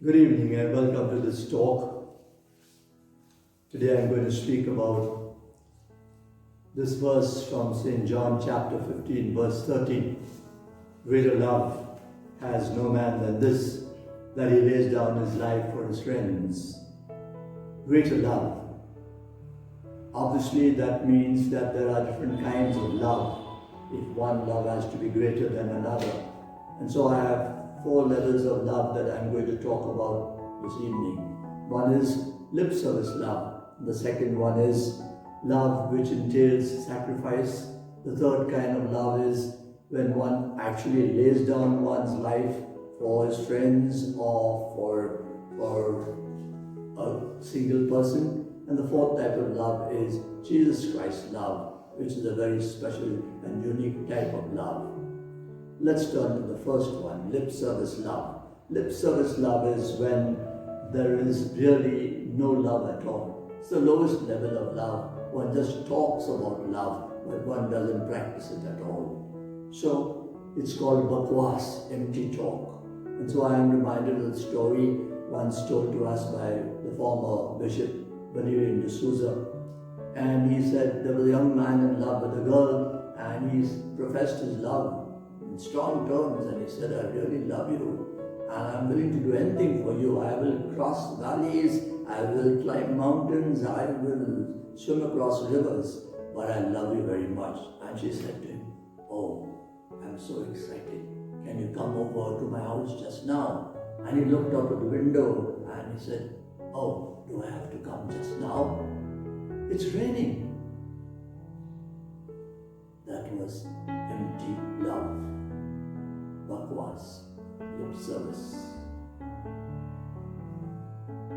Good evening and welcome to this talk. Today I'm going to speak about this verse from St. John chapter 15 verse 13. Greater love has no man than this, that he lays down his life for his friends. Greater love. Obviously that means that there are different kinds of love. If one love has to be greater than another. And so I have 4 levels of love that I'm going to talk about this evening. One is lip service love. The second one is love which entails sacrifice. The third kind of love is when one actually lays down one's life for his friends or for a single person. And the fourth type of love is Jesus Christ's love, which is a very special and unique type of love. Let's turn to the first one, lip service love. Lip service love is when there is really no love at all. It's the lowest level of love. One just talks about love, but one doesn't practice it at all. So it's called bakwas, empty talk. And so I am reminded of the story once told to us by the former Bishop Benjamin D'Souza. And he said there was a young man in love with a girl, and he professed his love in strong terms, and he said, I really love you and I'm willing to do anything for you. I will cross valleys, I will climb mountains, I will swim across rivers, but I love you very much. And she said to him, oh, I'm so excited. Can you come over to my house just now? And he looked out of the window and he said, oh, do I have to come just now? It's raining. That was empty love. Bakwas, lip service.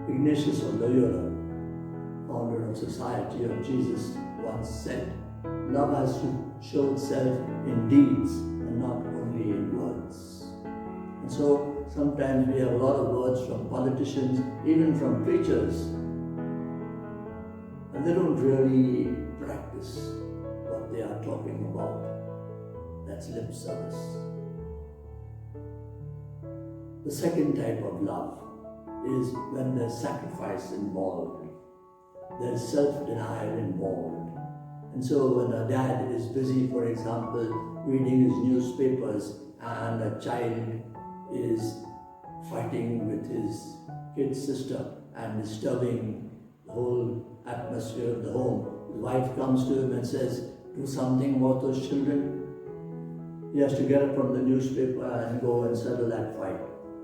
Ignatius of Loyola, founder of Society of Jesus, once said, love has to show itself in deeds and not only in words. And so sometimes we have a lot of words from politicians, even from preachers, and they don't really practice what they are talking about. That's lip service. The second type of love is when there's sacrifice involved. There's self-denial involved. And so when a dad is busy, for example, reading his newspapers and a child is fighting with his kid sister and disturbing the whole atmosphere of the home, his wife comes to him and says, do something about those children. He has to get up from the newspaper and go and settle that fight.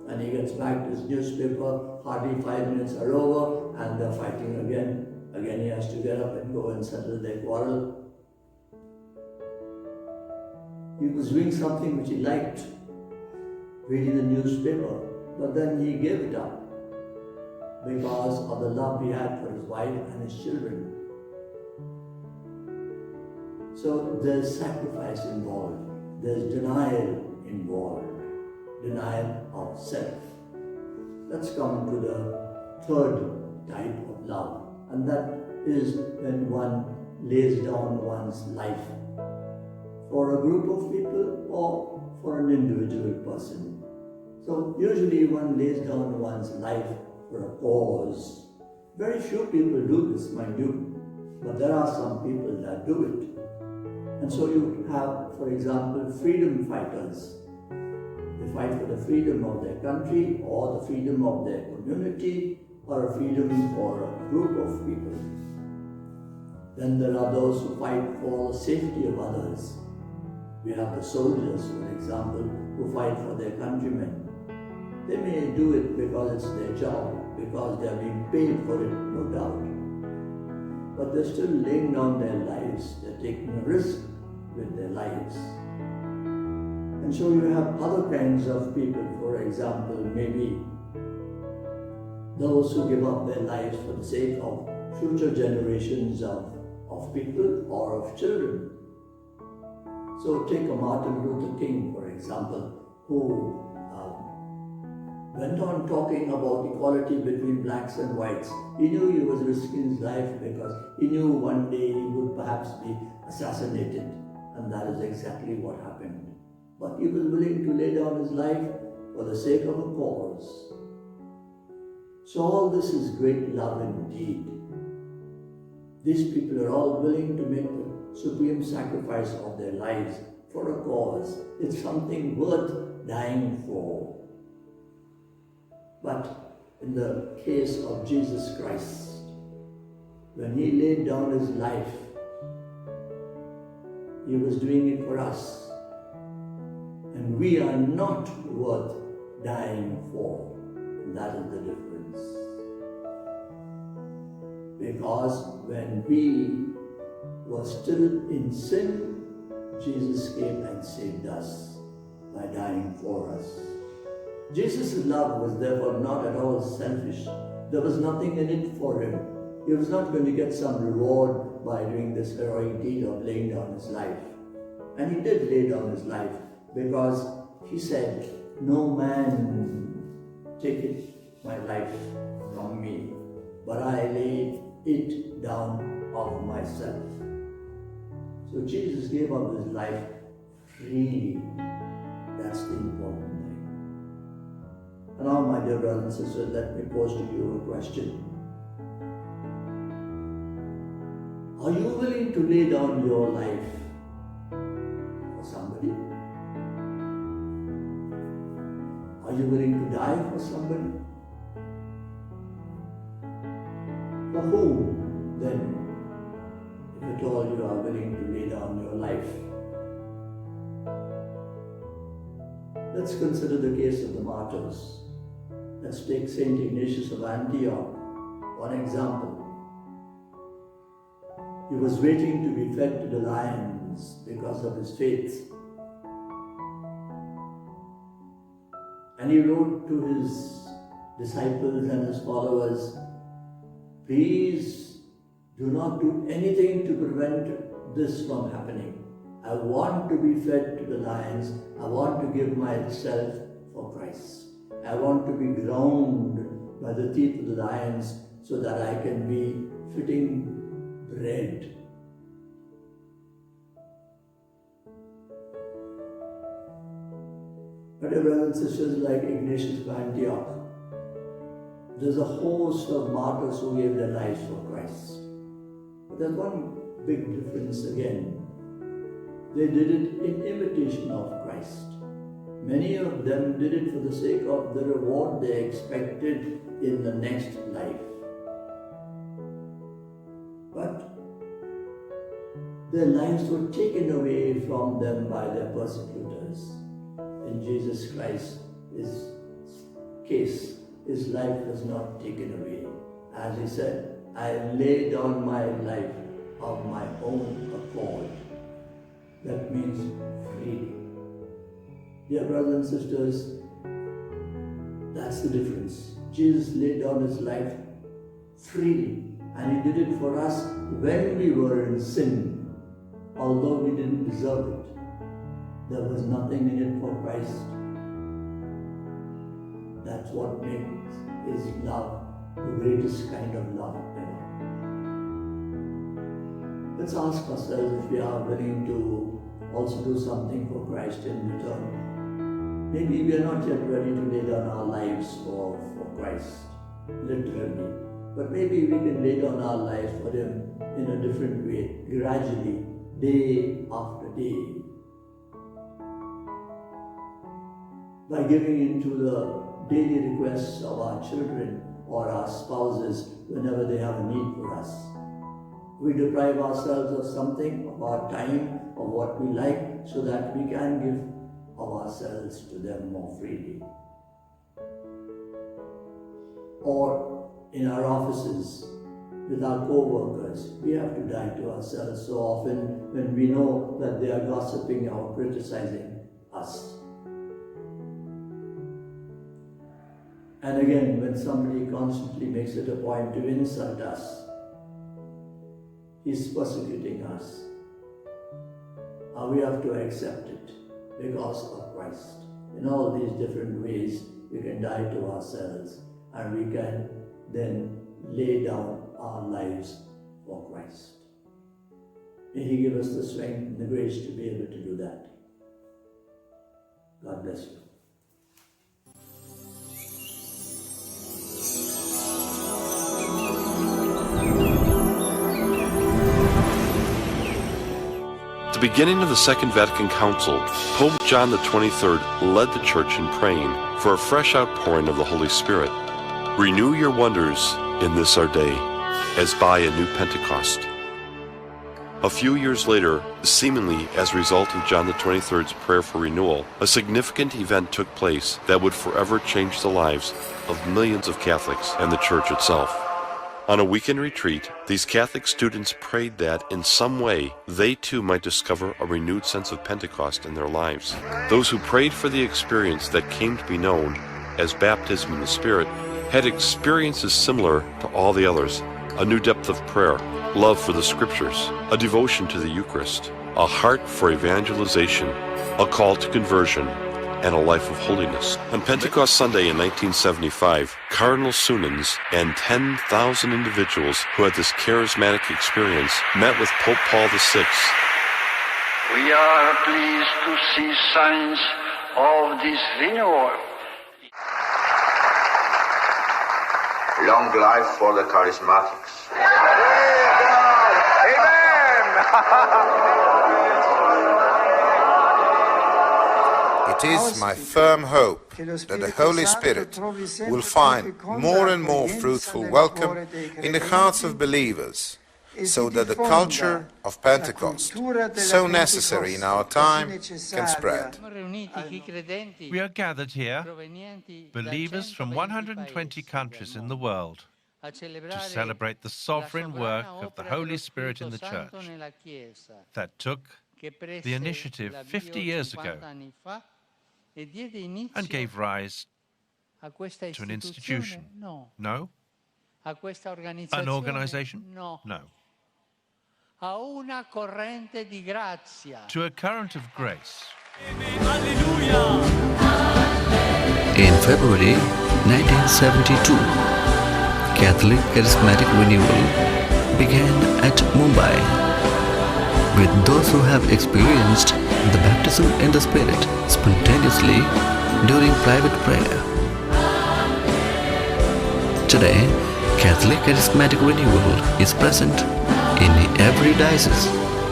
And he gets back to his newspaper, hardly 5 minutes are over, and they're fighting again. Again he has to get up and go and settle their quarrel. He was doing something which he liked, reading the newspaper, but then he gave it up because of the love he had for his wife and his children. So there's sacrifice involved, there's denial involved. Denial of self. Let's come to the third type of love, and that is when one lays down one's life for a group of people or for an individual person. So usually one lays down one's life for a cause. Very few people do this, mind you, but there are some people that do it. And so you have, for example, freedom fighters. They fight for the freedom of their country or the freedom of their community or a freedom for a group of people. Then there are those who fight for the safety of others. We have the soldiers, for example, who fight for their countrymen. They may do it because it's their job, because they are being paid for it, no doubt. But they're still laying down their lives. They're taking a risk with their lives. And so you have other kinds of people, for example, maybe those who give up their lives for the sake of future generations of people or of children. So take a Martin Luther King, for example, who went on talking about equality between blacks and whites. He knew he was risking his life because he knew one day he would perhaps be assassinated, and that is exactly what happened. But he was willing to lay down his life for the sake of a cause. So all this is great love indeed. These people are all willing to make the supreme sacrifice of their lives for a cause. It's something worth dying for. But in the case of Jesus Christ, when he laid down his life, he was doing it for us. And we are not worth dying for. And that is the difference. Because when we were still in sin, Jesus came and saved us by dying for us. Jesus' love was therefore not at all selfish. There was nothing in it for him. He was not going to get some reward by doing this heroic deed of laying down his life. And he did lay down his life because he said, "No man taketh my life from me, but I lay it down of myself." So Jesus gave up his life freely. That's the important thing. And now, my dear brothers and sisters, let me pose to you a question. Are you willing to lay down your life for somebody? Are you willing to die for somebody? For whom, then, if at all you are willing to lay down your life? Let's consider the case of the martyrs. Let's take Saint Ignatius of Antioch, one example. He was waiting to be fed to the lions because of his faith. And he wrote to his disciples and his followers, "Please do not do anything to prevent this from happening. I want to be fed to the lions. I want to give myself for Christ. I want to be drowned by the teeth of the lions so that I can be fitting bread." But brothers and sisters, like Ignatius of Antioch, there's a host of martyrs who gave their lives for Christ. But there's one big difference again. They did it in imitation of Christ. Many of them did it for the sake of the reward they expected in the next life. But their lives were taken away from them by their persecutors. In Jesus Christ's case, his life was not taken away. As he said, "I lay down my life of my own accord." That means freely. Dear brothers and sisters, that's the difference. Jesus laid down his life freely, and he did it for us when we were in sin, although we didn't deserve it. There was nothing in it for Christ. That's what makes his love the greatest kind of love ever. Let's ask ourselves if we are willing to also do something for Christ in return. Maybe we are not yet ready to lay down our lives for Christ, literally. But maybe we can lay down our lives for him in a different way, gradually, day after day. By giving in to the daily requests of our children or our spouses whenever they have a need for us. We deprive ourselves of something, of our time, of what we like, so that we can give of ourselves to them more freely. Or in our offices, with our co-workers, we have to die to ourselves so often when we know that they are gossiping or criticizing us. And again, when somebody constantly makes it a point to insult us, he's persecuting us. We have to accept it because of Christ. In all these different ways, we can die to ourselves and we can then lay down our lives for Christ. May he give us the strength and the grace to be able to do that. God bless you. the beginning of the Second Vatican Council, Pope John XXIII led the Church in praying for a fresh outpouring of the Holy Spirit. Renew your wonders in this our day, as by a new Pentecost. A few years later, seemingly as a result of John XXIII's prayer for renewal, a significant event took place that would forever change the lives of millions of Catholics and the Church itself. On a weekend retreat, these Catholic students prayed that, in some way, they too might discover a renewed sense of Pentecost in their lives. Those who prayed for the experience that came to be known as baptism in the Spirit had experiences similar to all the others: a new depth of prayer, love for the Scriptures, a devotion to the Eucharist, a heart for evangelization, a call to conversion, and a life of holiness. On Pentecost Sunday in 1975, Cardinal Sunens and 10,000 individuals who had this charismatic experience met with Pope Paul VI. We are pleased to see signs of this renewal. Long life for the charismatics. It is my firm hope that the Holy Spirit will find more and more fruitful welcome in the hearts of believers, so that the culture of Pentecost, so necessary in our time, can spread. We are gathered here, believers from 120 countries in the world, to celebrate the sovereign work of the Holy Spirit in the Church that took the initiative 50 years ago and gave rise to an institution. No? An organization? No. To a current of grace. In February 1972, Catholic Charismatic Renewal began at Mumbai, with those who have experienced the baptism in the Spirit spontaneously during private prayer. Today, Catholic Charismatic Renewal is present in every diocese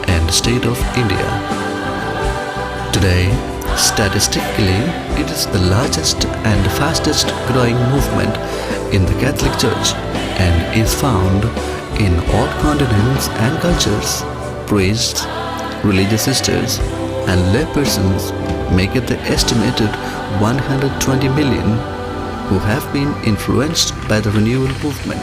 and state of India. Today, statistically, it is the largest and fastest growing movement in the Catholic Church and is found in all continents and cultures. Priests, religious sisters, and laypersons make it the estimated 120 million who have been influenced by the renewal movement.